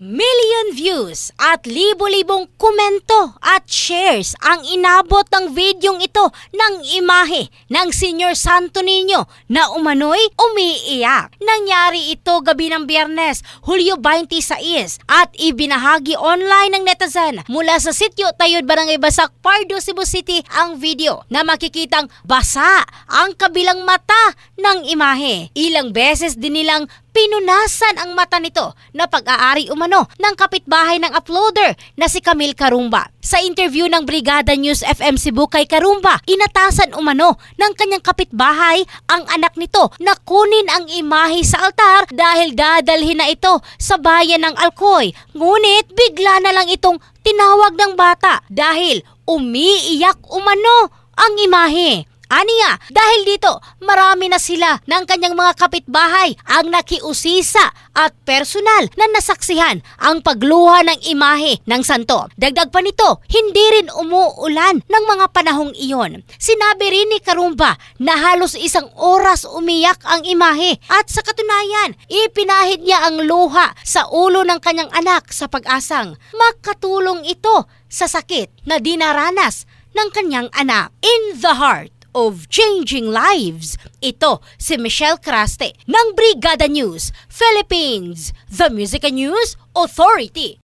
Million views at libo-libong komento at shares ang inabot ng videong ito ng imahe ng Senior Santo Niño na umano'y umiiyak. Nangyari ito gabi ng Biyernes, Hulyo 26 at ibinahagi online ng netizen mula sa sityo Tayud, Barangay Basak, Pardo, Cebu City ang video na makikitang basa ang kabilang mata ng imahe. Ilang beses din nilang pinunasan ang mata nito na pag-aari umano ng kapitbahay ng uploader na si Camille Karumba. Sa interview ng Brigada News FM Cebu kay Karumba, inatasan umano ng kanyang kapitbahay ang anak nito na kunin ang imahe sa altar dahil dadalhin na ito sa bayan ng Alcoy. Ngunit bigla na lang itong tinawag ng bata dahil umiiyak umano ang imahe. Aniya, dahil dito, marami na sila ng kanyang mga kapitbahay ang nakiusisa at personal na nasaksihan ang pagluha ng imahe ng santo. Dagdag pa nito, hindi rin umuulan ng mga panahong iyon. Sinabi rin ni Karumba na halos 1 oras umiyak ang imahe at sa katunayan, ipinahid niya ang luha sa ulo ng kanyang anak sa pag-asang makatulong ito sa sakit na dinaranas ng kanyang anak. In the heart of changing lives. Ito si Michelle Craste ng Brigada News Philippines, the Music and News Authority.